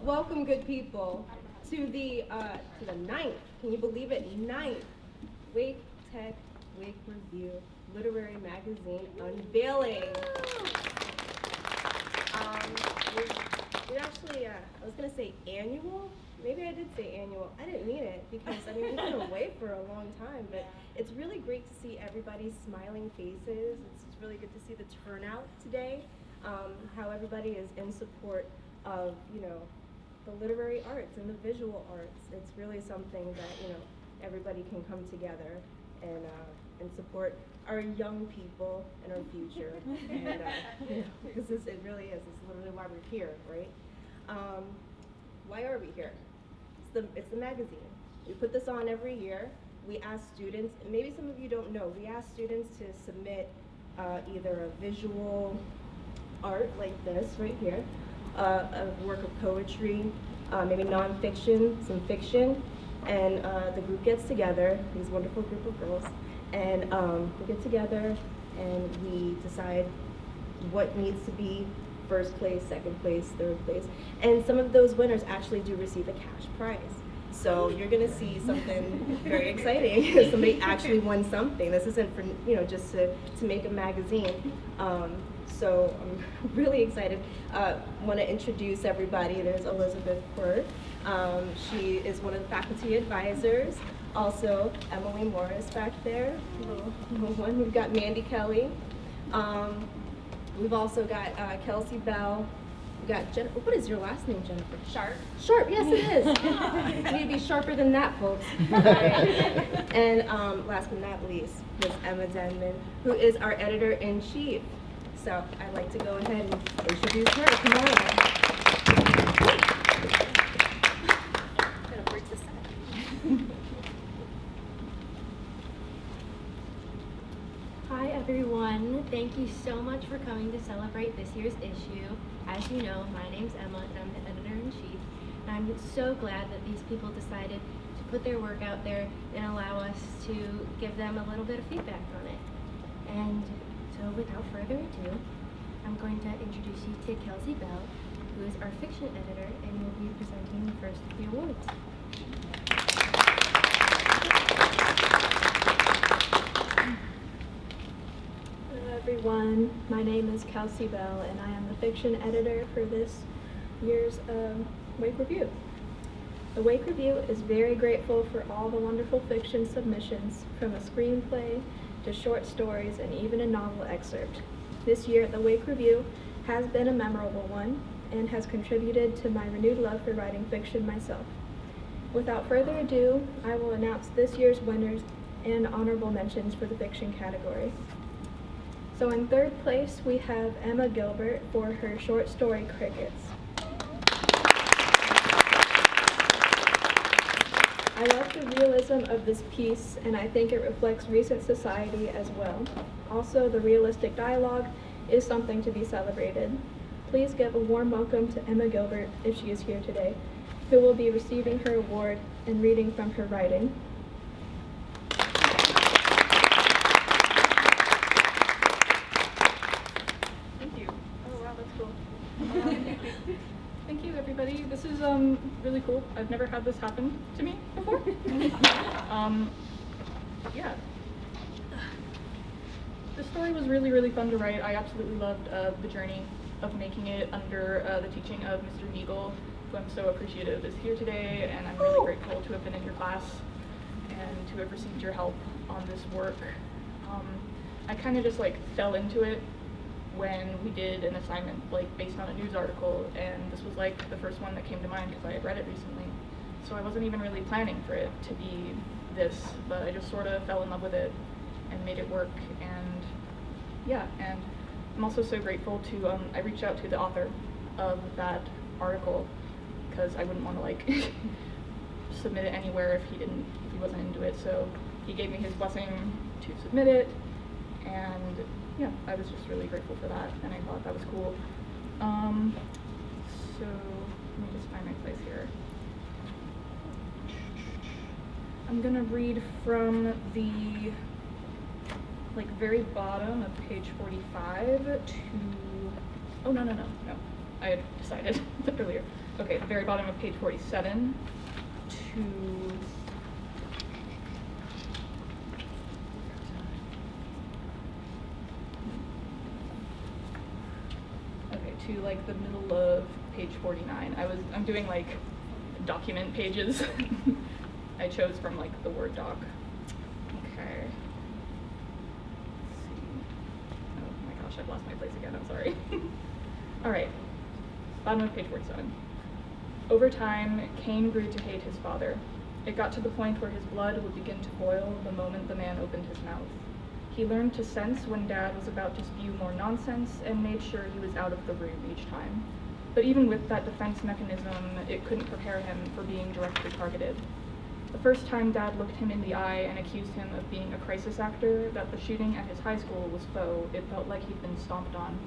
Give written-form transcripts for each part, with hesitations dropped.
Welcome, good people, to the ninth. Can you believe it? Ninth Wake Tech Wake Review Literary Magazine Unveiling. We actually, I was gonna say annual. Maybe I did say annual. I didn't mean it because we've been away for a long time. But it's really great to see everybody's smiling faces. It's really good to see the turnout today. How everybody is in support of the literary arts and the visual arts. It's really something that everybody can come together and support our young people and our future. And because it really is. It's literally why we're here, right? Why are we here? It's the magazine. We put this on every year. We ask students, and maybe some of you don't know, we ask students to submit either a visual art like this right here, a work of poetry, maybe nonfiction, some fiction, and the group gets together, these wonderful group of girls, and we get together and we decide what needs to be first place, second place, third place, and some of those winners actually do receive a cash prize. So you're gonna see something very exciting. Somebody actually won something. This isn't for just to make a magazine. So I'm really excited. Want to introduce everybody. There's Elizabeth Quirk. She is one of the faculty advisors. Also, Emily Morris back there, little one. We've got Mandy Kelly. We've also got Kelsey Bell. We've got what is your last name, Jennifer? Sharp. Sharp, yes it is. You need to be sharper than that, folks. All right. And last but not least, Ms. Emma Denman, who is our editor-in-chief. So I'd like to go ahead and introduce her. Come on. I'm gonna break this up. Hi everyone, thank you so much for coming to celebrate this year's issue. As you know, my name's Emma and I'm the editor-in-chief. And I'm so glad that these people decided to put their work out there and allow us to give them a little bit of feedback on it. And so without further ado, I'm going to introduce you to Kelsey Bell, who is our fiction editor and will be presenting the first of the awards. Hello everyone, my name is Kelsey Bell and I am the fiction editor for this year's Wake Review. The Wake Review is very grateful for all the wonderful fiction submissions, from a screenplay to short stories and even a novel excerpt. This year, the Wake Review has been a memorable one and has contributed to my renewed love for writing fiction myself. Without further ado, I will announce this year's winners and honorable mentions for the fiction category. So in third place, we have Emma Gilbert for her short story, Crickets. I love the realism of this piece, and I think it reflects recent society as well. Also, the realistic dialogue is something to be celebrated. Please give a warm welcome to Emma Gilbert, if she is here today, who will be receiving her award and reading from her writing. Thank you. Oh wow, that's cool. Thank you, everybody. This is really cool. I've never had this happen to me before. Yeah. The story was really, really fun to write. I absolutely loved the journey of making it under the teaching of Mr. Neagle, who I'm so appreciative is here today, and I'm really grateful to have been in your class and to have received your help on this work. I kind of just fell into it when we did an assignment based on a news article, and this was the first one that came to mind because I had read it recently. So I wasn't even really planning for it to be this, but I just sort of fell in love with it and made it work. And yeah, and I'm also so grateful to I reached out to the author of that article because I wouldn't want to submit it anywhere if he wasn't into it. So he gave me his blessing to submit it, and yeah, I was just really grateful for that, and I thought that was cool. So let me just find my place here. I'm gonna read from the very bottom of page 45 to, oh no, I had decided earlier. Okay, the very bottom of page 47 to like the middle of page 49. I'm doing like document pages. I chose from like the Word doc. Okay. Let's see. Oh my gosh, I've lost my place again, I'm sorry. All right, bottom of page 47. Over time, Cain grew to hate his father. It got to the point where his blood would begin to boil the moment the man opened his mouth. He learned to sense when Dad was about to spew more nonsense and made sure he was out of the room each time. But even with that defense mechanism, it couldn't prepare him for being directly targeted. The first time Dad looked him in the eye and accused him of being a crisis actor, that the shooting at his high school was faux, it felt like he'd been stomped on.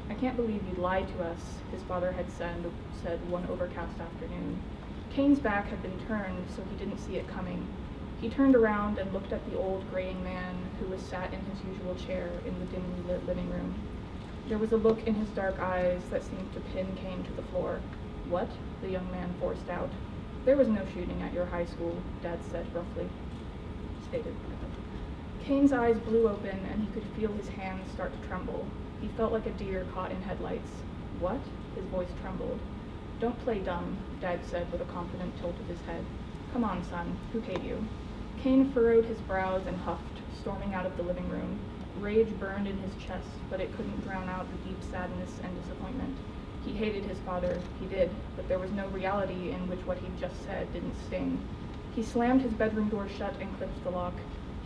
I can't believe you'd lied to us, his father had said one overcast afternoon. Cain's back had been turned, so he didn't see it coming. He turned around and looked at the old graying man who was sat in his usual chair in the dimly lit living room. There was a look in his dark eyes that seemed to pin Cain to the floor. What? The young man forced out. There was no shooting at your high school, Dad said stated. Cain's eyes blew open and he could feel his hands start to tremble. He felt like a deer caught in headlights. What? His voice trembled. Don't play dumb, Dad said with a confident tilt of his head. Come on, son, who paid you? Cain furrowed his brows and huffed, storming out of the living room. Rage burned in his chest, but it couldn't drown out the deep sadness and disappointment. He hated his father, he did, but there was no reality in which what he'd just said didn't sting. He slammed his bedroom door shut and clicked the lock.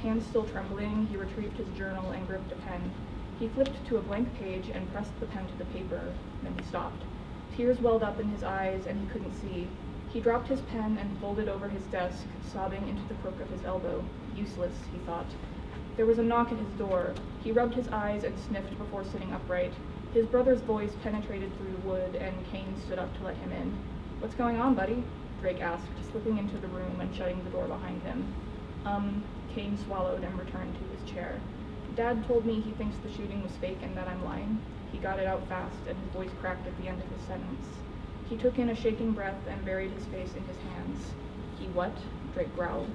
Hands still trembling, he retrieved his journal and gripped a pen. He flipped to a blank page and pressed the pen to the paper, then he stopped. Tears welled up in his eyes and he couldn't see. He dropped his pen and folded over his desk, sobbing into the crook of his elbow. Useless, he thought. There was a knock at his door. He rubbed his eyes and sniffed before sitting upright. His brother's voice penetrated through the wood, and Cain stood up to let him in. What's going on, buddy? Drake asked, slipping into the room and shutting the door behind him. Cain swallowed and returned to his chair. Dad told me he thinks the shooting was fake and that I'm lying. He got it out fast, and his voice cracked at the end of his sentence. He took in a shaking breath and buried his face in his hands. He what? Drake growled.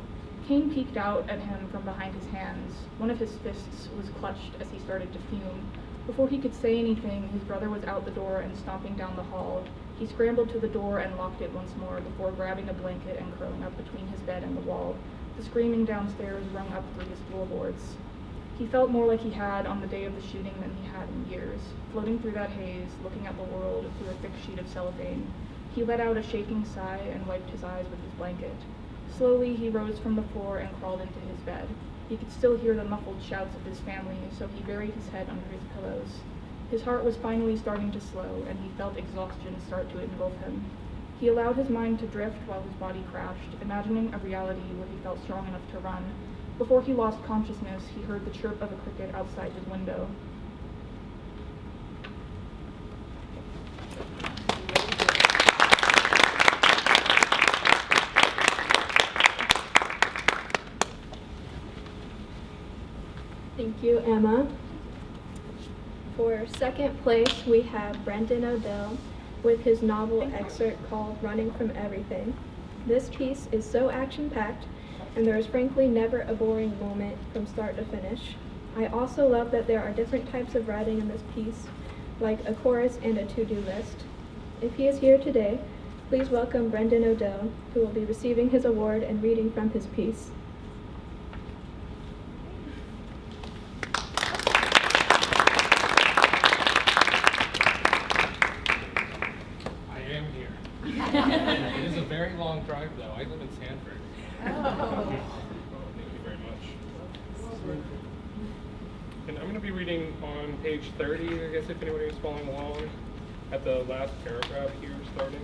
Cain peeked out at him from behind his hands. One of his fists was clutched as he started to fume. Before he could say anything, his brother was out the door and stomping down the hall. He scrambled to the door and locked it once more before grabbing a blanket and curling up between his bed and the wall. The screaming downstairs rung up through his floorboards. He felt more like he had on the day of the shooting than he had in years, floating through that haze, looking at the world through a thick sheet of cellophane. He let out a shaking sigh and wiped his eyes with his blanket. Slowly, he rose from the floor and crawled into his bed. He could still hear the muffled shouts of his family, so he buried his head under his pillows. His heart was finally starting to slow, and he felt exhaustion start to engulf him. He allowed his mind to drift while his body crashed, imagining a reality where he felt strong enough to run. Before he lost consciousness, he heard the chirp of a cricket outside his window. Thank you, Emma. For second place, we have Brendan Odell with his novel excerpt called Running from Everything. This piece is so action-packed, and there is frankly never a boring moment from start to finish. I also love that there are different types of writing in this piece, like a chorus and a to-do list. If he is here today, please welcome Brendan Odell, who will be receiving his award and reading from his piece. It is a very long drive, though. I live in Sanford. Oh. Thank you very much. And I'm going to be reading on page 30, I guess, if anybody is following along, at the last paragraph here, starting.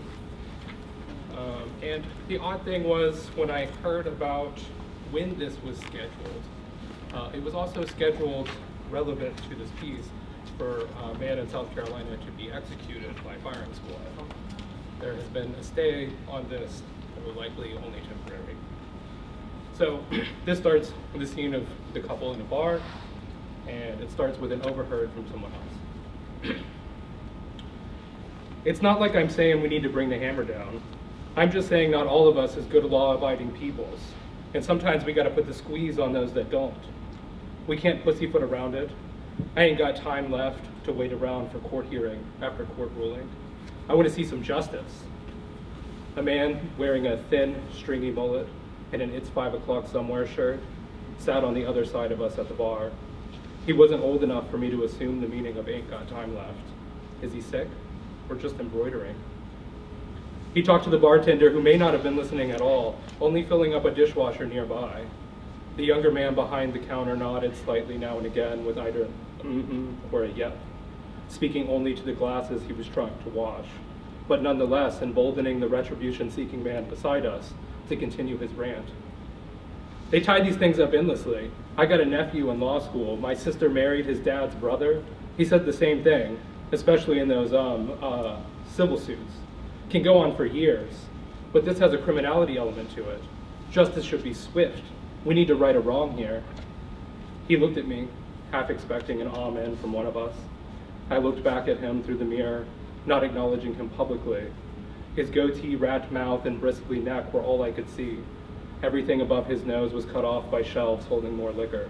And the odd thing was, when I heard about when this was scheduled, it was also scheduled relevant to this piece for a man in South Carolina to be executed by firing squad. There has been a stay on this, that will likely only temporary. So this starts with the scene of the couple in a bar, and it starts with an overheard from someone else. It's not like I'm saying we need to bring the hammer down. I'm just saying not all of us is good law-abiding peoples, and sometimes we gotta put the squeeze on those that don't. We can't pussyfoot around it. I ain't got time left to wait around for court hearing after court ruling. I wanna see some justice. A man wearing a thin, stringy mullet and an "It's 5 o'clock somewhere" shirt sat on the other side of us at the bar. He wasn't old enough for me to assume the meaning of "ain't got time left." Is he sick or just embroidering? He talked to the bartender, who may not have been listening at all, only filling up a dishwasher nearby. The younger man behind the counter nodded slightly now and again with either an or a yep, speaking only to the glasses he was trying to wash, but nonetheless emboldening the retribution-seeking man beside us to continue his rant. They tied these things up endlessly. I got a nephew in law school. My sister married his dad's brother. He said the same thing, especially in those civil suits. Can go on for years, but this has a criminality element to it. Justice should be swift. We need to right a wrong here. He looked at me, half expecting an amen from one of us. I looked back at him through the mirror, not acknowledging him publicly. His goatee, rat mouth, and bristly neck were all I could see. Everything above his nose was cut off by shelves holding more liquor.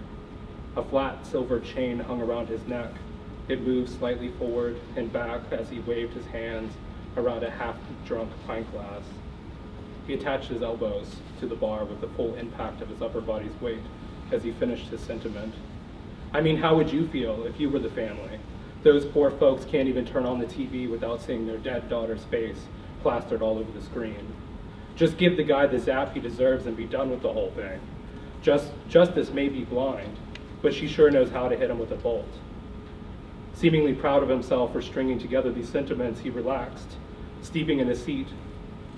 A flat silver chain hung around his neck. It moved slightly forward and back as he waved his hands around a half-drunk pint glass. He attached his elbows to the bar with the full impact of his upper body's weight as he finished his sentiment. I mean, how would you feel if you were the family? Those poor folks can't even turn on the TV without seeing their dead daughter's face plastered all over the screen. Just give the guy the zap he deserves and be done with the whole thing. Justice may be blind, but she sure knows how to hit him with a bolt. Seemingly proud of himself for stringing together these sentiments, he relaxed, steeping in a seat,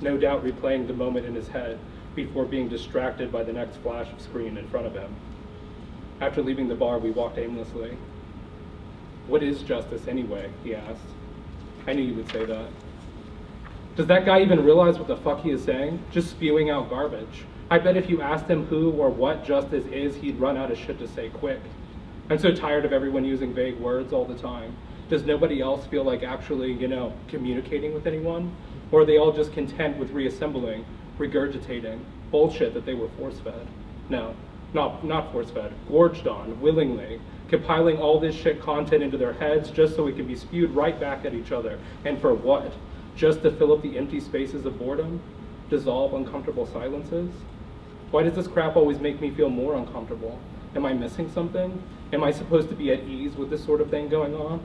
no doubt replaying the moment in his head before being distracted by the next flash of screen in front of him. After leaving the bar, we walked aimlessly. What is justice anyway? He asked. I knew you would say that. Does that guy even realize what the fuck he is saying? Just spewing out garbage. I bet if you asked him who or what justice is, he'd run out of shit to say quick. I'm so tired of everyone using vague words all the time. Does nobody else feel like actually, communicating with anyone? Or are they all just content with reassembling, regurgitating bullshit that they were force-fed? No, not force-fed, gorged on, willingly, compiling all this shit content into their heads just so it can be spewed right back at each other. And for what? Just to fill up the empty spaces of boredom? Dissolve uncomfortable silences? Why does this crap always make me feel more uncomfortable? Am I missing something? Am I supposed to be at ease with this sort of thing going on?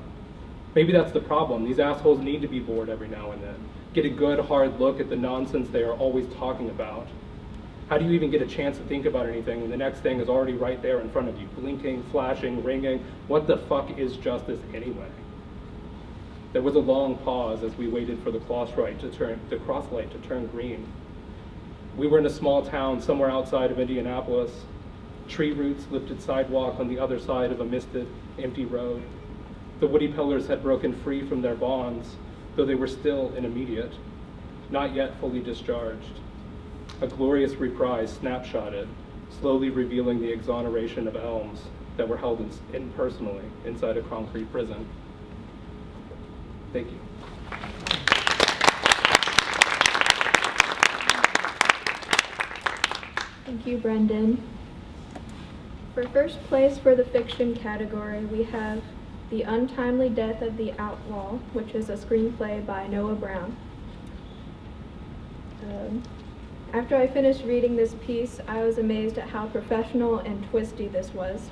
Maybe that's the problem. These assholes need to be bored every now and then. Get a good, hard look at the nonsense they are always talking about. How do you even get a chance to think about anything when the next thing is already right there in front of you, blinking, flashing, ringing? What the fuck is justice anyway? There was a long pause as we waited for the crosslight to turn green. We were in a small town somewhere outside of Indianapolis. Tree roots lifted sidewalk on the other side of a misted, empty road. The woody pillars had broken free from their bonds, though they were still immediate, not yet fully discharged. A glorious reprise snapshotted, slowly revealing the exoneration of elms that were held impersonally inside a concrete prison. Thank you. Thank you, Brendan. For first place for the fiction category, we have The Untimely Death of the Outlaw, which is a screenplay by Noah Brown. After I finished reading this piece, I was amazed at how professional and twisty this was.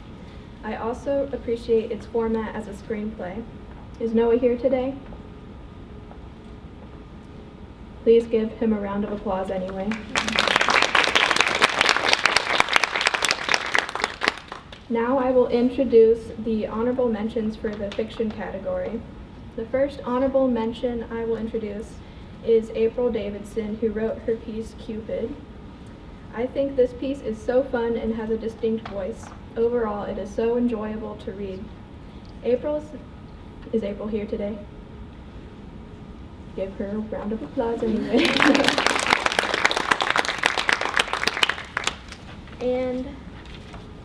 I also appreciate its format as a screenplay. Is Noah here today? Please give him a round of applause anyway. Now I will introduce the honorable mentions for the fiction category. The first honorable mention I will introduce is April Davidson, who wrote her piece, Cupid. I think this piece is so fun and has a distinct voice. Overall, it is so enjoyable to read. Is April here today? Give her a round of applause anyway. And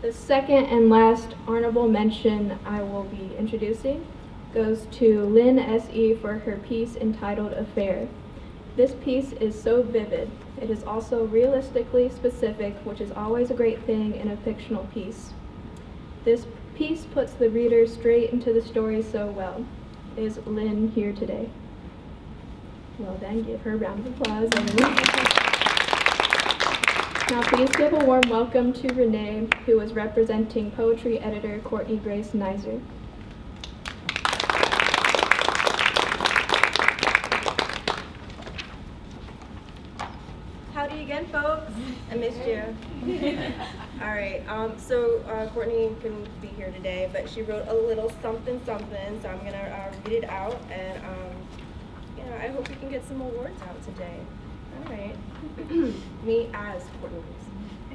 the second and last honorable mention I will be introducing goes to Lynn S.E. for her piece entitled Affair. This piece is so vivid. It is also realistically specific, which is always a great thing in a fictional piece. This piece puts the reader straight into the story so well. Is Lynn here today? Well then, give her a round of applause. Now please give a warm welcome to Renee, who is representing poetry editor Courtney Grace Nizer. Howdy again, folks. I missed you. All right, so Courtney couldn't be here today, but she wrote a little something, so I'm gonna read it out, and I hope we can get some awards out today. All right. Me as Courtney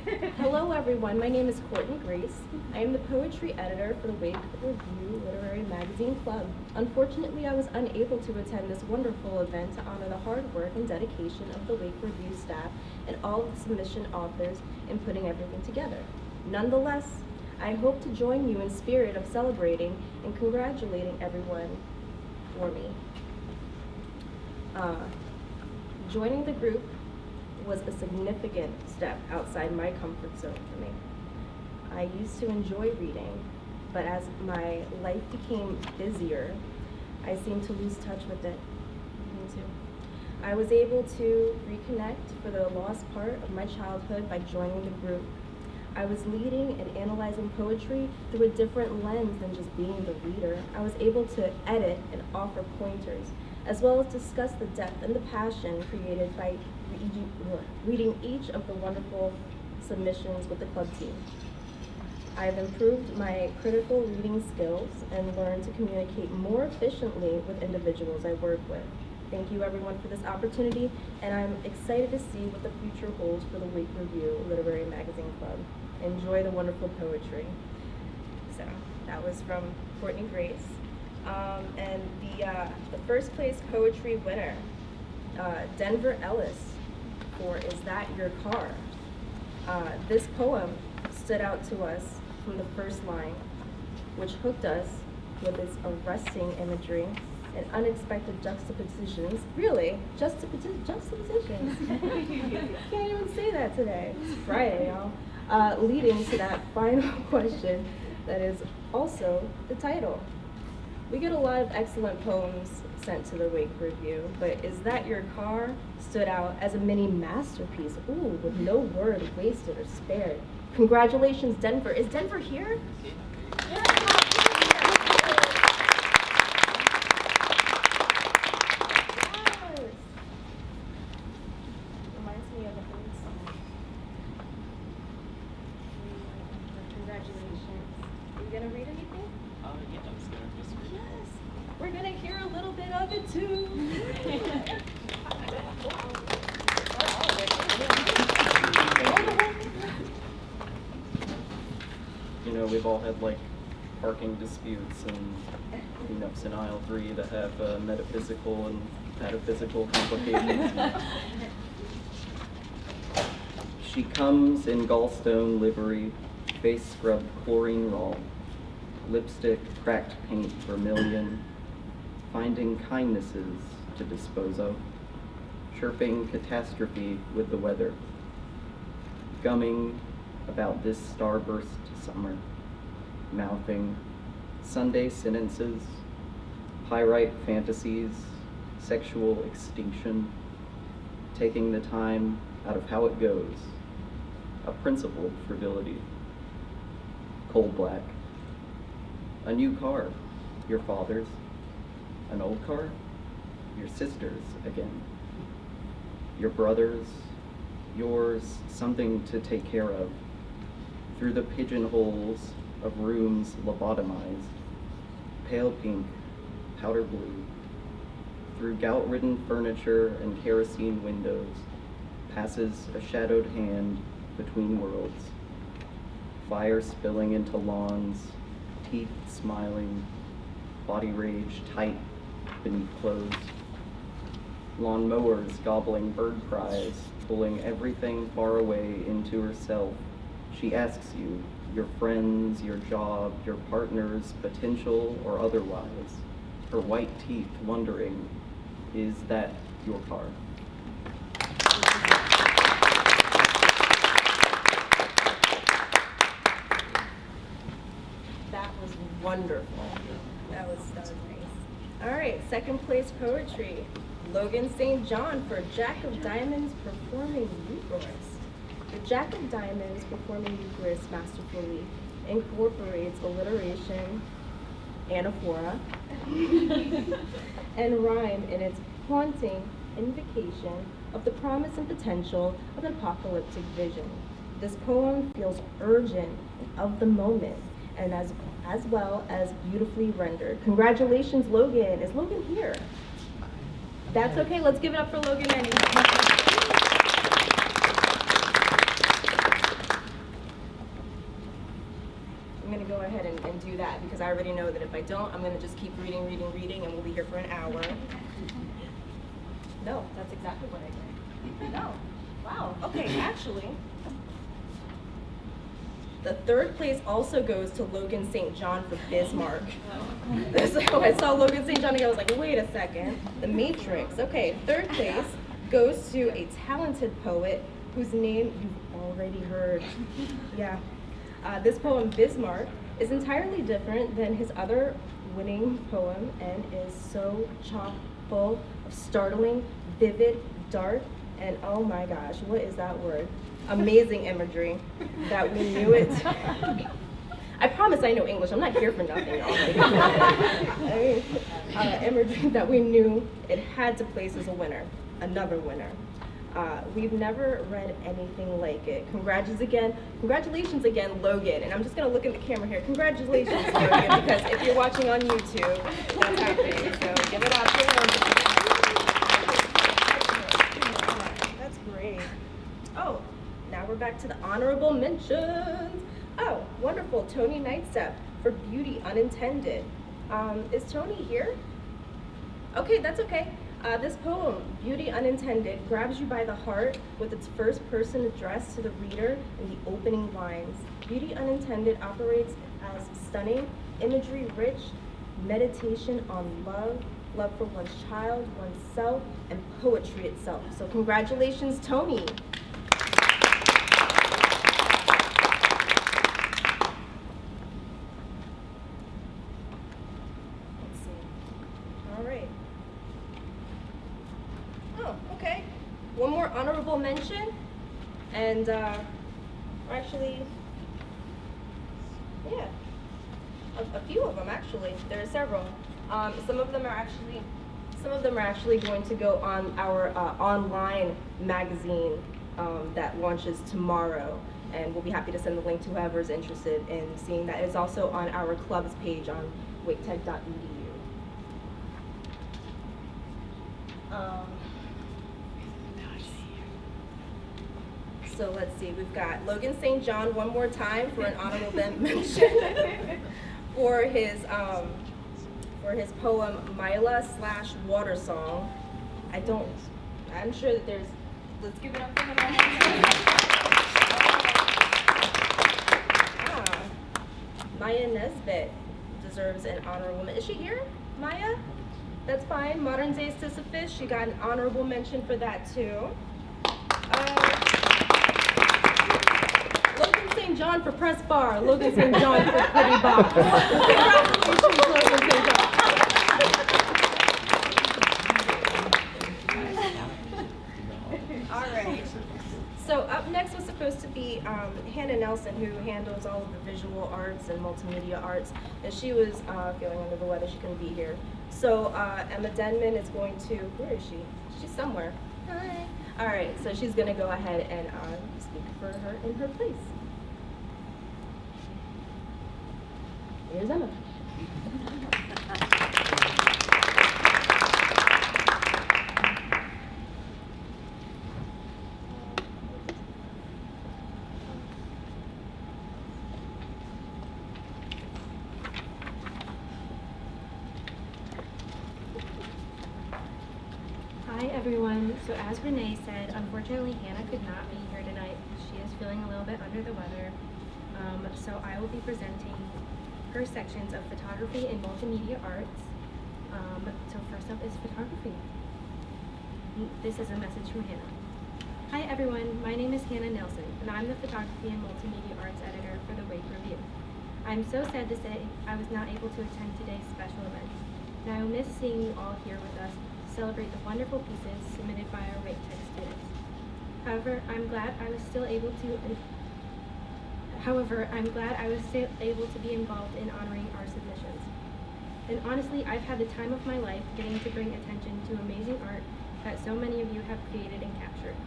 Grace. Hello, everyone. My name is Courtney Grace. I am the poetry editor for the Wake Review Literary Magazine Club. Unfortunately, I was unable to attend this wonderful event to honor the hard work and dedication of the Wake Review staff and all of the submission authors in putting everything together. Nonetheless, I hope to join you in spirit of celebrating and congratulating everyone for me. Joining the group was a significant step outside my comfort zone for me. I used to enjoy reading, but as my life became busier, I seemed to lose touch with it. Me too. I was able to reconnect for the lost part of my childhood by joining the group. I was leading and analyzing poetry through a different lens than just being the reader. I was able to edit and offer pointers, as well as discuss the depth and the passion created by reading each of the wonderful submissions with the club team. I've improved my critical reading skills and learned to communicate more efficiently with individuals I work with. Thank you everyone for this opportunity, and I'm excited to see what the future holds for the Wake Review Literary Magazine Club. Enjoy the wonderful poetry. So that was from Courtney Grace. And the first place poetry winner, Denver Ellis, for Is That Your Car? This poem stood out to us from the first line, which hooked us with its arresting imagery and unexpected juxtapositions. Really, juxtapositions. Can't even say that today. It's Friday, y'all. Leading to that final question that is also the title. We get a lot of excellent poems sent to the Wake Review, but Is That Your Car stood out as a mini masterpiece, with no word wasted or spared. Congratulations, Denver. Is Denver here? Yeah. Reminds me of a theme song. Congratulations. Are you gonna read anything? Yeah, I'm just gonna read. Yes. We're gonna hear a little bit of it too. You know, we've all had like parking disputes and cleanups in aisle 3 that have metaphysical and pataphysical complications. She comes in gallstone livery, face scrubbed chlorine raw, lipstick, cracked paint, vermilion, finding kindnesses to dispose of, chirping catastrophe with the weather, gumming about this starburst summer, mouthing Sunday sentences, pyrite fantasies, sexual extinction, taking the time out of how it goes, a principled frivolity, coal black, a new car, your father's, an old car, your sister's again, your brother's, yours, something to take care of, through the pigeonholes of rooms lobotomized, pale pink, powder blue, through gout-ridden furniture and kerosene windows, passes a shadowed hand between worlds, fire spilling into lawns, teeth smiling, body rage tight beneath clothes, lawn mowers gobbling bird cries, pulling everything far away into herself. She asks you, your friends, your job, your partners, potential or otherwise, her white teeth, wondering, is that your car? That was wonderful. That was nice. All right, second place poetry. Logan St. John for Jack of Diamonds Performing Eucharist. The Jack of Diamonds Performing Eucharist masterfully incorporates alliteration, anaphora, and rhyme in its haunting invocation of the promise and potential of an apocalyptic vision. This poem feels urgent and of the moment, and as well as beautifully rendered. Congratulations, Logan. Is Logan here? That's okay. Let's give it up for Logan anyway. I'm going to go ahead and do that because I already know that if I don't, I'm going to just keep reading, and we'll be here for an hour. No, that's exactly what I did. No. Wow. Okay, actually, the third place also goes to Logan St. John for Bismarck. So I saw Logan St. John and I was like, wait a second. The Matrix. Okay, third place goes to a talented poet whose name you've already heard. Yeah. This poem, Bismarck, is entirely different than his other winning poem and is so chock full of startling, vivid, dark, and oh my gosh, what is that word? Amazing imagery that we knew it. I promise I know English. I'm not here for nothing, y'all. Imagery that we knew it had to place as a winner, another winner. We've never read anything like it. Congratulations again, Logan. And I'm just gonna look at the camera here. Congratulations, Logan, because if you're watching on YouTube, that's happening. So give it up to him. That's great. Oh, now we're back to the honorable mentions. Oh, wonderful, Tony Nightstep for Beauty Unintended. Is Tony here? Okay, that's okay. This poem, Beauty Unintended, grabs you by the heart with its first person addressed to the reader in the opening lines. Beauty Unintended operates as stunning, imagery-rich meditation on love, love for one's child, oneself, and poetry itself. So congratulations, Tony. One more honorable mention, and actually, yeah, a few of them actually. There are several. Some of them are actually going to go on our online magazine that launches tomorrow, and we'll be happy to send the link to whoever's interested in seeing that. It's also on our club's page on waketech.edu. So let's see, we've got Logan St. John one more time for an honorable mention for his poem Mila/Water Song. I'm sure that there's, let's give it up for him. Maya Nesbitt deserves an honorable mention. Is she here, Maya? That's fine. Modern Day Sisyphus, she got an honorable mention for that too. Logan St. John for Press Bar. Logan St. John for Pretty Box. Congratulations, Logan St. John. All right. So up next was supposed to be Hannah Nelson, who handles all of the visual arts and multimedia arts, and she was feeling under the weather. She couldn't be here. So Emma Denman is going to, where is she? She's somewhere. Hi. All right, so she's going to go ahead and speak for her in her place. Here's Emma. Hi everyone. So as Renee said, unfortunately Hannah could not be here tonight. She is feeling a little bit under the weather. So I will be presenting her sections of photography and multimedia arts. So first up is photography. This is a message from Hannah. Hi everyone, my name is Hannah Nelson, and I'm the Photography and Multimedia Arts Editor for the Wake Review. I'm so sad to say I was not able to attend today's special event, and I will miss seeing you all here with us to celebrate the wonderful pieces submitted by our Wake Tech students. However, I'm glad I was still able to be involved in honoring our submissions. And honestly, I've had the time of my life getting to bring attention to amazing art that so many of you have created and captured.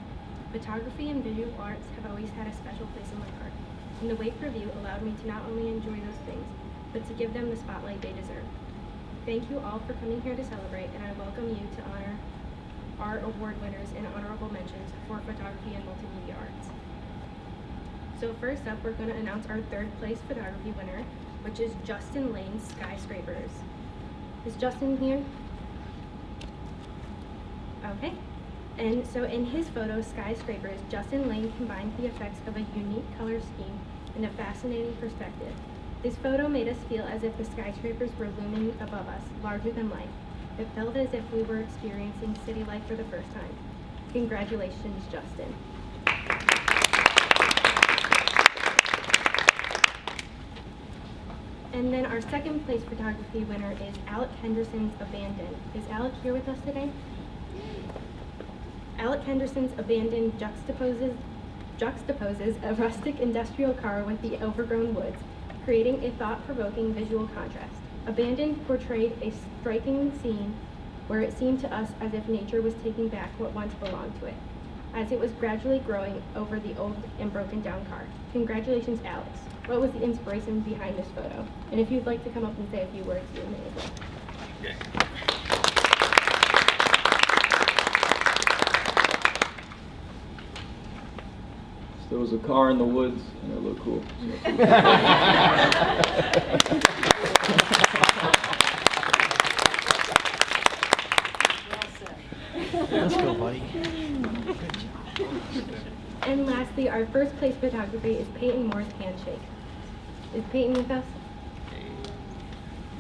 Photography and visual arts have always had a special place in my heart, and the Wake Review allowed me to not only enjoy those things, but to give them the spotlight they deserve. Thank you all for coming here to celebrate, and I welcome you to honor our award winners and honorable mentions for photography and multimedia arts. So first up, we're going to announce our third place photography winner, which is Justin Lane's Skyscrapers. Is Justin here? Okay. And so in his photo, Skyscrapers, Justin Lane combined the effects of a unique color scheme and a fascinating perspective. This photo made us feel as if the skyscrapers were looming above us, larger than life. It felt as if we were experiencing city life for the first time. Congratulations, Justin. And then our second place photography winner is Alec Henderson's Abandon. Is Alec here with us today? Alec Henderson's Abandon juxtaposes a rustic industrial car with the overgrown woods, creating a thought-provoking visual contrast. Abandon portrayed a striking scene where it seemed to us as if nature was taking back what once belonged to it, as it was gradually growing over the old and broken down car. Congratulations, Alex. What was the inspiration behind this photo? And if you'd like to come up and say a few words, you may as well. Okay. There was a car in the woods, and it looked cool. Let's go, buddy. And lastly, our first place photography is Peyton Moore's Handshake. Is Peyton with us?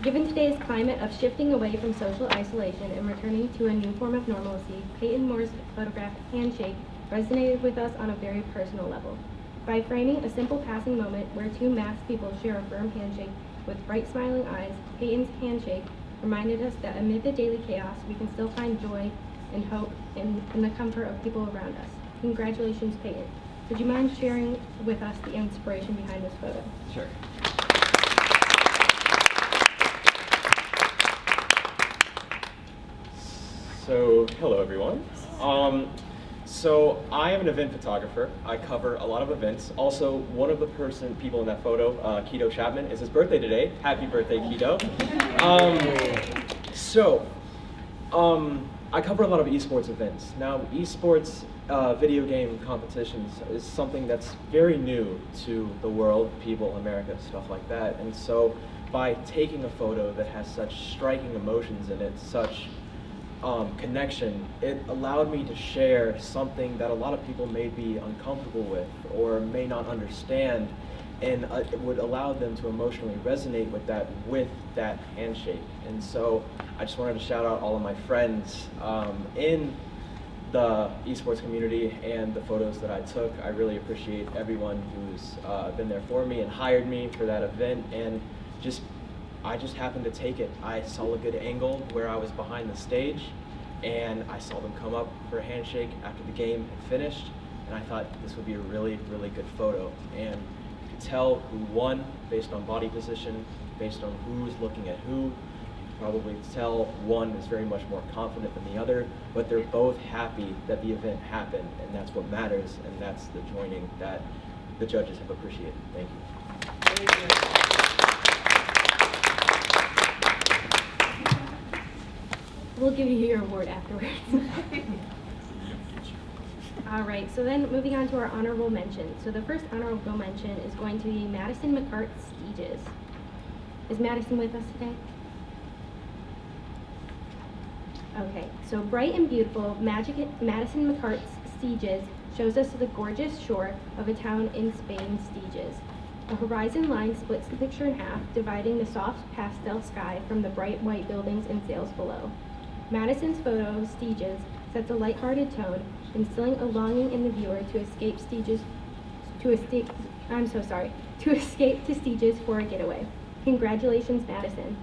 Given today's climate of shifting away from social isolation and returning to a new form of normalcy, Peyton Moore's photograph, Handshake, resonated with us on a very personal level. By framing a simple passing moment where two masked people share a firm handshake with bright smiling eyes, Peyton's handshake reminded us that amid the daily chaos, we can still find joy and hope in the comfort of people around us. Congratulations, Peyton. Would you mind sharing with us the inspiration behind this photo? Sure. So, hello everyone. So I am an event photographer. I cover a lot of events. Also, one of the people in that photo, Keto Chapman, is his birthday today. Happy birthday, Keto. I cover a lot of esports events. Now, esports video game competitions is something that's very new to the world, people, America, stuff like that. And so by taking a photo that has such striking emotions in it, such connection, it allowed me to share something that a lot of people may be uncomfortable with or may not understand, and it would allow them to emotionally resonate with that handshake. And so I just wanted to shout out all of my friends in the esports community and the photos that I took. I really appreciate everyone who's been there for me and hired me for that event, and I just happened to take it. I saw a good angle where I was behind the stage, and I saw them come up for a handshake after the game had finished, and I thought this would be a really, really good photo. And you could tell who won based on body position, based on who's looking at who. You could probably tell one is very much more confident than the other, but they're both happy that the event happened, and that's what matters, and that's the joining that the judges have appreciated. Thank you. Thank you. We'll give you your award afterwards. All right, so then moving on to our honorable mention. So the first honorable mention is going to be Madison McCart's Stieges. Is Madison with us today? Okay, so bright and beautiful, Madison McCart's Stieges shows us the gorgeous shore of a town in Spain, Stieges. A horizon line splits the picture in half, dividing the soft pastel sky from the bright white buildings and sails below. Madison's photo, Stooges, sets a lighthearted tone, instilling a longing in the viewer to escape to Stooges for a getaway. Congratulations, Madison.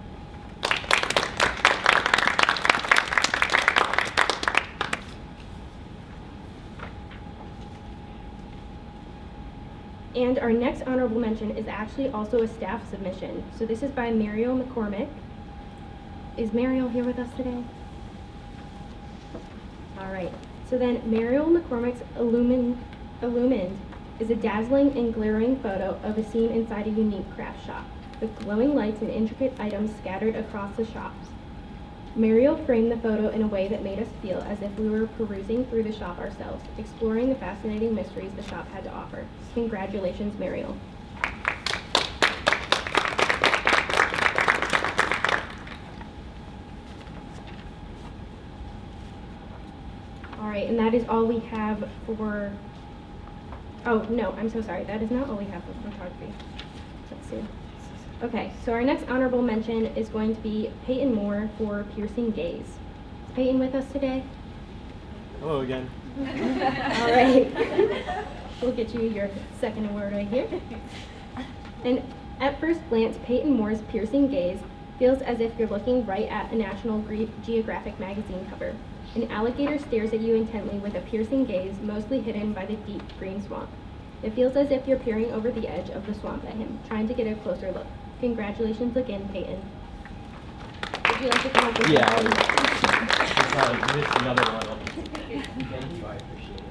And our next honorable mention is actually also a staff submission. So this is by Mariel McCormick. Is Mariel here with us today? All right. So then Mariel McCormick's Illumined is a dazzling and glaring photo of a scene inside a unique craft shop, with glowing lights and intricate items scattered across the shops. Mariel framed the photo in a way that made us feel as if we were perusing through the shop ourselves, exploring the fascinating mysteries the shop had to offer. Congratulations, Mariel. All right, and that is all we have for, oh, no, I'm so sorry. That is not all we have for photography. Let's see. Okay, so our next honorable mention is going to be Peyton Moore for Piercing Gaze. Is Peyton with us today? Hello again. All right. We'll get you your second award right here. And at first glance, Peyton Moore's Piercing Gaze feels as if you're looking right at a National Geographic magazine cover. An alligator stares at you intently with a piercing gaze, mostly hidden by the deep green swamp. It feels as if you're peering over the edge of the swamp at him, trying to get a closer look. Congratulations again, Peyton. Would you like to come up with Yeah, I missed another one. Thank you, I appreciate it.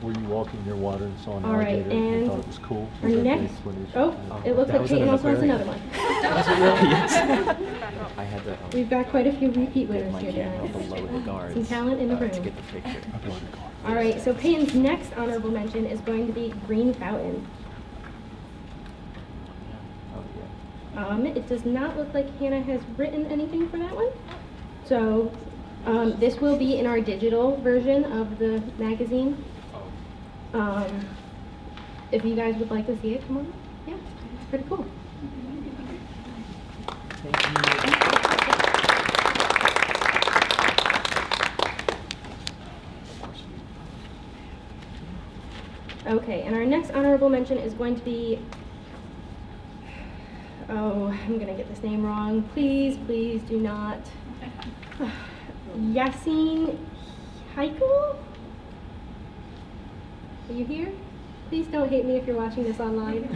Were you walking near water and saw an All right, alligator and and thought it was cool? our Was that next, based when you- oh, it looks that like was in Peyton an also has aquarium? another one. Was it really? Yes. I had to We've got quite a few repeat get winners my here camera tonight. below the guards Some talent in the to room. get the picture. All right, so Peyton's next honorable mention is going to be Green Fountain. Oh, yeah. It does not look like Hannah has written anything for that one. So this will be in our digital version of the magazine. If you guys would like to see it, come on. Yeah, it's pretty cool. Okay, and our next honorable mention is going to be, oh, I'm gonna get this name wrong. Please, please do not. Yassine Heikel? Are you here? Please don't hate me if you're watching this online.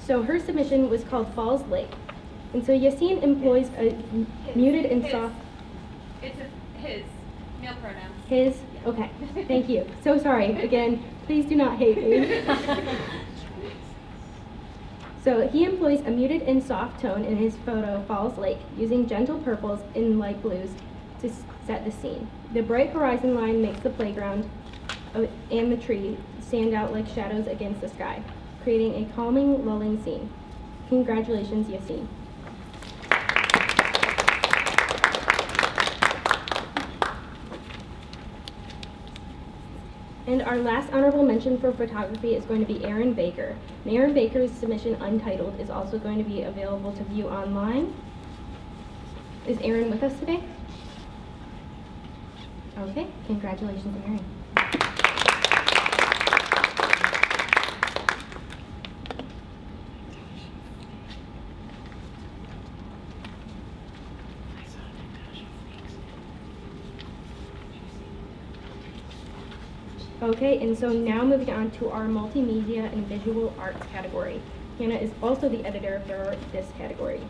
So her submission was called Falls Lake. And so Yassine employs a muted and soft. It's his. Male pronouns. His? Okay, thank you. So sorry. Again, please do not hate me. So he employs a muted and soft tone in his photo, Falls Lake, using gentle purples and light blues to set the scene. The bright horizon line makes the playground and the tree stand out like shadows against the sky, creating a calming, lulling scene. Congratulations, Yassine. And our last honorable mention for photography is going to be Aaron Baker. And Aaron Baker's submission, Untitled, is also going to be available to view online. Is Aaron with us today? Okay, congratulations, Aaron. Okay, and so now moving on to our multimedia and visual arts category. Hannah is also the editor for this category.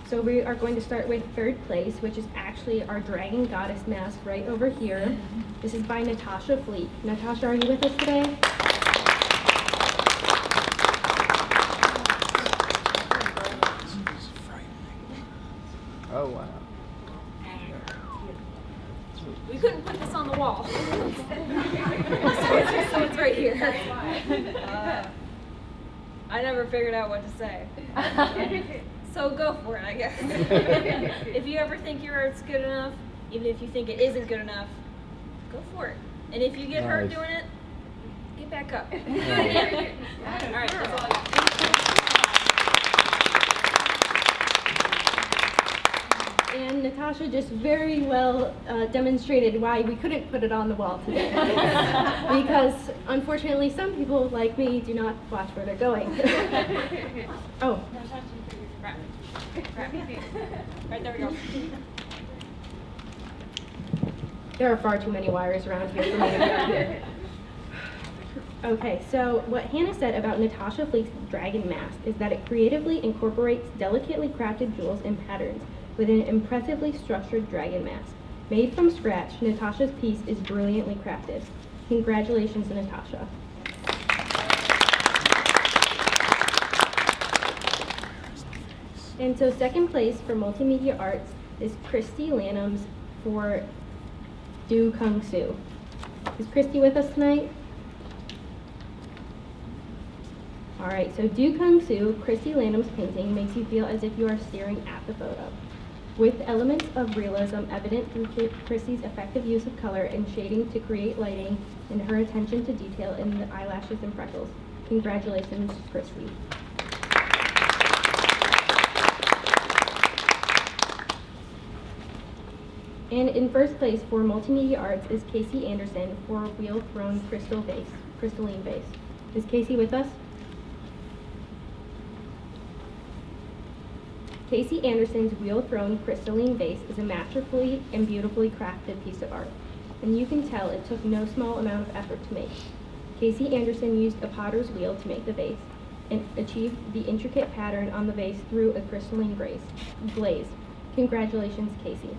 So we are going to start with third place, which is actually our Dragon Goddess mask right over here. This is by Natasha Fleet. Natasha, are you with us today? Oh, wow. We couldn't put this on the wall. So it's right here. I never figured out what to say. So go for it, I guess. If you ever think your art's good enough, Even if you think it isn't good enough, go for it. And if you get hurt Nice. doing it, get back up. Nice. All right, that's all I got. And Natasha just very well demonstrated why we couldn't put it on the wall today. Because unfortunately, some people like me do not watch where they're going. Oh. Right, there we go. There are far too many wires around here for me to be on here. Okay, so what Hannah said about Natasha Fleek's dragon mask is that it creatively incorporates delicately crafted jewels and patterns with an impressively structured dragon mask. Made from scratch, Natasha's piece is brilliantly crafted. Congratulations, Natasha. And so second place for Multimedia Arts is Christy Lanham's for Do Kung Su. Is Christy with us tonight? All right, so Do Kung Su, Christy Lanham's painting, makes you feel as if you are staring at the photo. With elements of realism evident through Christy's effective use of color and shading to create lighting and her attention to detail in the eyelashes and freckles. Congratulations, Christy. And in first place for Multimedia Arts is Casey Anderson for Wheel Thrown Crystalline Vase. Is Casey with us? Casey Anderson's wheel-thrown crystalline vase is a masterfully and beautifully crafted piece of art, and you can tell it took no small amount of effort to make. Casey Anderson used a potter's wheel to make the vase and achieved the intricate pattern on the vase through a crystalline glaze. Congratulations, Casey.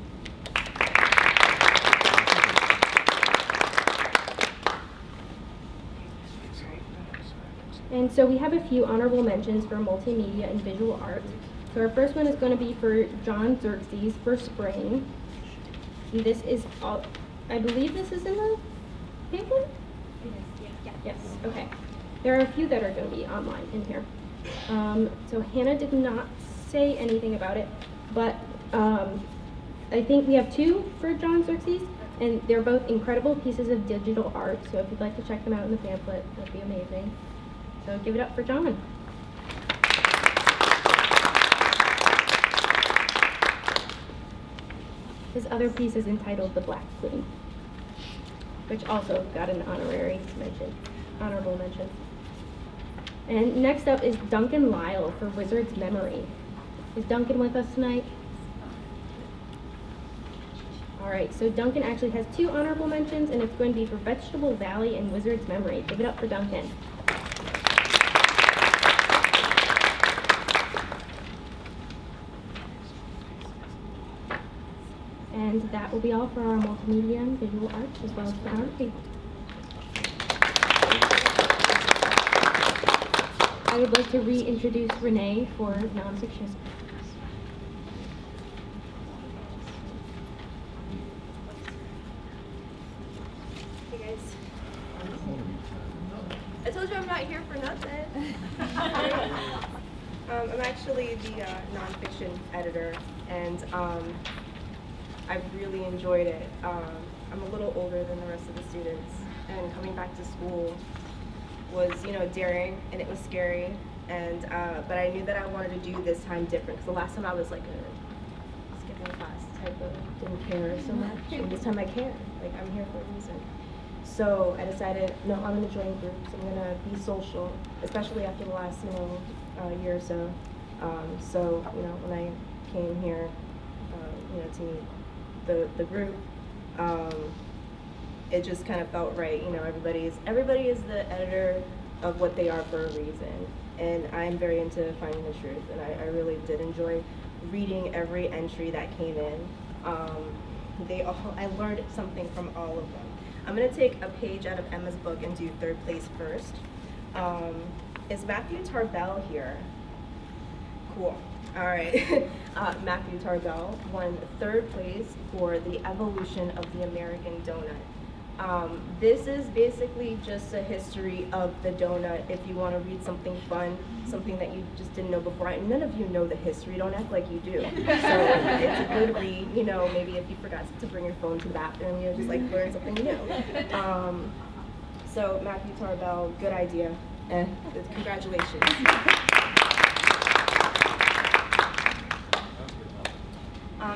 And so we have a few honorable mentions for multimedia and visual arts. So our first one is going to be for John Xerxes for Spring. And this is all, I believe this is in the pamphlet? Yes, okay. There are a few that are going to be online in here. So Hannah did not say anything about it, but I think we have two for John Xerxes, and they're both incredible pieces of digital art. So if you'd like to check them out in the pamphlet, that'd be amazing. So give it up for John. His other piece is entitled The Black Queen, which also got an honorable mention. And next up is Duncan Lyle for Wizard's Memory. Is Duncan with us tonight? All right, so Duncan actually has two honorable mentions, and it's going to be for Vegetable Valley and Wizard's Memory. Give it up for Duncan. And that will be all for our multimedia and visual arts, as well as photography. I would like to reintroduce Renee for nonfiction. Hey guys. I told you I'm not here for nothing. I'm actually the nonfiction editor, and I've really enjoyed it. I'm a little older than the rest of the students, and coming back to school was, daring, and it was scary, and but I knew that I wanted to do this time different, because the last time I was like a skipping class type of, didn't care so much, and this time I care. Like, I'm here for a reason. So I decided, no, I'm going to join groups. I'm going to be social, especially after the last, year or so. So, when I came here, to meet the group, it just kind of felt right. Everybody is the editor of what they are for a reason. And I'm very into finding the truth, and I really did enjoy reading every entry that came in. I learned something from all of them. I'm going to take a page out of Emma's book and do third place first. Is Matthew Tarbell here? Cool. All right. Matthew Tarbell won third place for The Evolution of the American Donut. This is basically just a history of the donut. If you want to read something fun, something that you just didn't know before. And none of you know the history. Don't act like you do. So it's a good read. You know, maybe if you forgot to bring your phone to the bathroom, you know, just like learn something new. So Matthew Tarbell, good idea, and congratulations.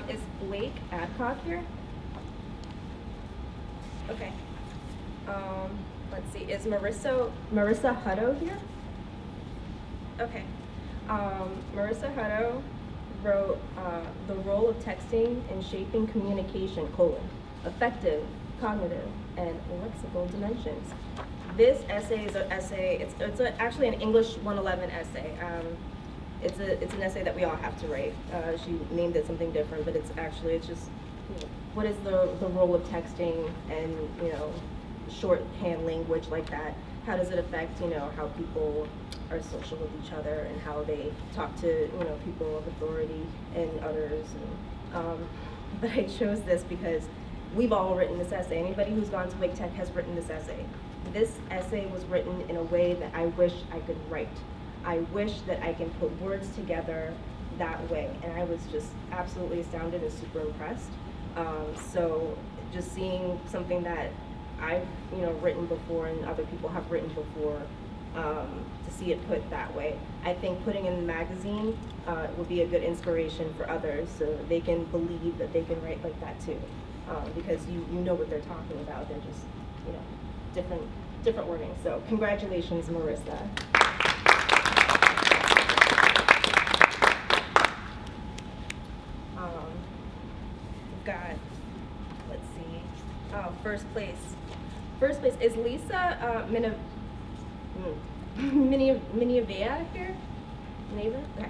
Is Blake Adcock here? Okay. Let's see. Is Marissa Hutto here? Okay. Marissa Hutto wrote The Role of Texting in Shaping Communication: Affective, Cognitive, and Lexical Dimensions. This essay is an essay. It's actually an English 111 essay. It's an essay that we all have to write. She named it something different, but it's just, you know, what is the role of texting and, you know, shorthand language like that? How does it affect, you know, how people are social with each other and how they talk to, you know, people of authority and others? And, but I chose this because we've all written this essay. Anybody who's gone to Wake Tech has written this essay. This essay was written in a way that I wish I could write. I wish that I can put words together that way, and I was just absolutely astounded and super impressed. So just seeing something that I've, you know, written before and other people have written before, to see it put that way, I think putting in the magazine would be a good inspiration for others, so they can believe that they can write like that too, because you know what they're talking about. They're just, you know, different wording. So congratulations, Marissa. Got, let's see, first place. First place, is Lisa Miniavea here? Neighbor? Okay.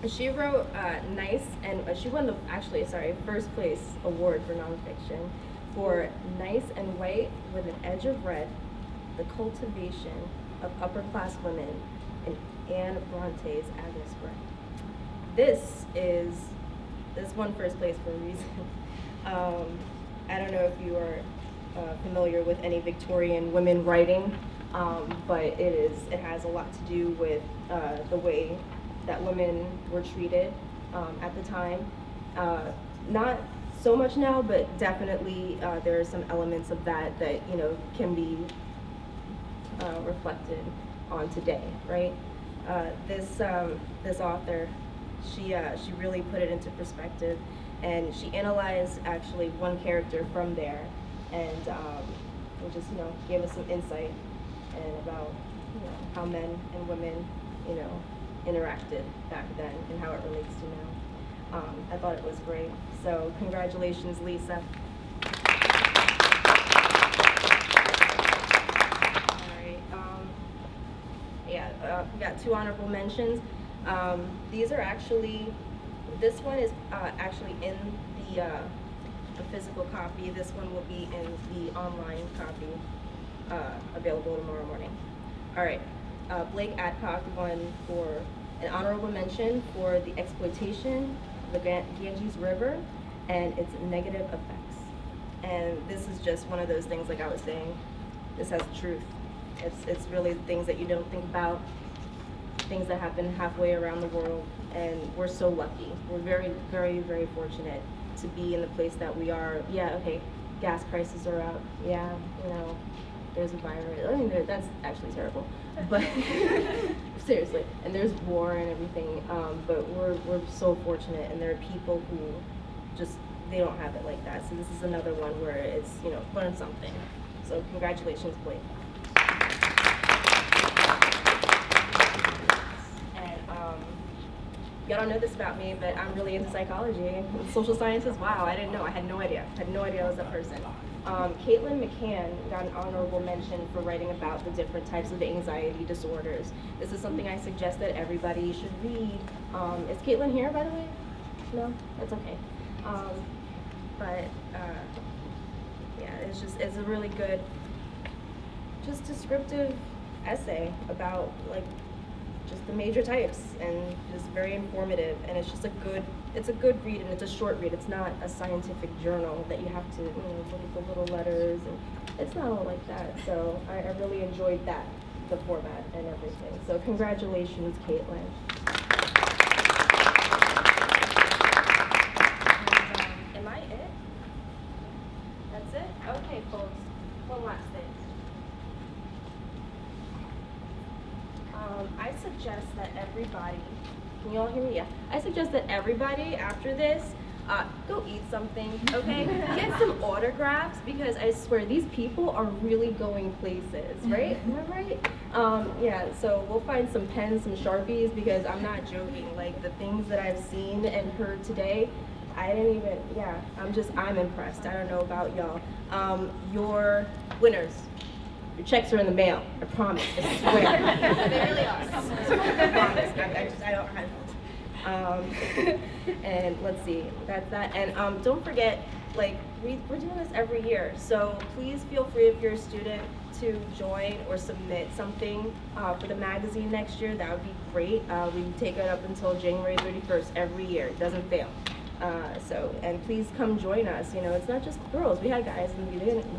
She wrote Nice, and she won the, first place award for nonfiction for Nice and White with an Edge of Red, The Cultivation of Upper Class Women in Anne Bronte's Agnes Grey. This won first place for a reason. I don't know if you are familiar with any Victorian women writing, but it has a lot to do with the way that women were treated at the time. Not so much now, but definitely there are some elements of that, you know, can be reflected on today, right? This author, she really put it into perspective, and she analyzed actually one character from there, and just, you know, gave us some insight and about, you know, how men and women, you know, interacted back then and how it relates to now. I thought it was great. So congratulations, Lisa. We got 2 honorable mentions. These are actually, this one is actually in the physical copy. This one will be in the online copy, available tomorrow morning. All right, Blake Adcock won for an honorable mention for the exploitation of the Ganges River and its negative effects. And this is just one of those things, like I was saying, this has truth. It's really things that you don't think about, things that happen halfway around the world, and we're so lucky. We're very, very, very fortunate to be in the place that we are. Yeah, okay, gas prices are up. Yeah, you know, there's a virus. I mean, that's actually terrible, but seriously, and there's war and everything. But we're so fortunate, and there are people who just, they don't have it like that. So this is another one where it's, you know, learn something. So congratulations, Blake. Y'all don't know this about me, but I'm really into psychology and social sciences. Wow, I didn't know. I had no idea. I had no idea I was that person. Caitlin McCann got an honorable mention for writing about the different types of anxiety disorders. This is something I suggest that everybody should read. Is Caitlin here, by the way? No? That's okay. Yeah, it's a really good, just descriptive essay about, like, just the major types, and just very informative, and it's just a good read, and it's a short read. It's not a scientific journal that you have to look at the little letters, and it's not all like that. So I really enjoyed that, the format and everything. So congratulations, Caitlin. And, am I it? That's it? Okay, folks. One last thing. I suggest that everybody, can you all hear me? Yeah. I suggest that everybody after this, go eat something, okay? Get some autographs, because I swear these people are really going places, right? Am I right? Yeah, so we'll find some pens, some Sharpies, because I'm not joking. Like, the things that I've seen and heard today, I didn't even, yeah, I'm impressed. I don't know about y'all. Your winners. Your checks are in the mail. I promise. I swear. They really are. I promise. I don't have. And let's see. That's that. And don't forget, like, we're doing this every year. So please feel free, if you're a student, to join or submit something for the magazine next year. That would be great. We take it up until January 31st every year. It doesn't fail. And please come join us. You know, it's not just girls. We had guys in the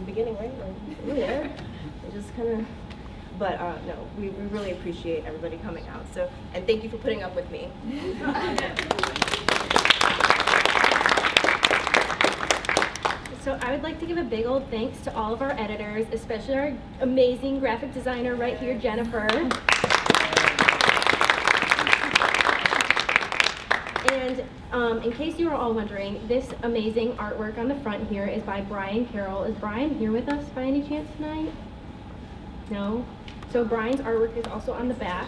beginning, right? Like, we were there. We just kind of, but no, we really appreciate everybody coming out. So, and thank you for putting up with me. So I would like to give a big old thanks to all of our editors, especially our amazing graphic designer right here, Jennifer. And in case you were all wondering, this amazing artwork on the front here is by Brian Carroll. Is Brian here with us by any chance tonight? No? So Brian's artwork is also on the back.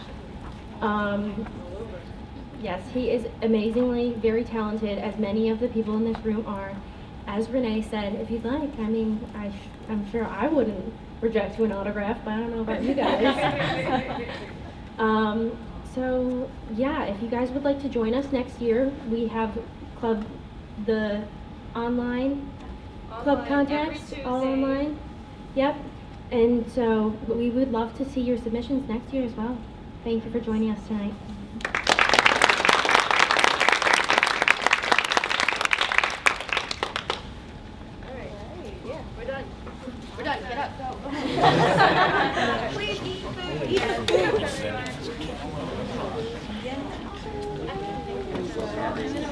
Yes, he is amazingly very talented, as many of the people in this room are. As Renee said, if you'd like, I mean, I'm sure I wouldn't reject you an autograph, but I don't know about you guys. So yeah, if you guys would like to join us next year, we have the online club contacts, all online. Yep. And so we would love to see your submissions next year as well. Thank you for joining us tonight. All right. Yeah, we're done. We're done. Get up. Please eat food. Eat the food.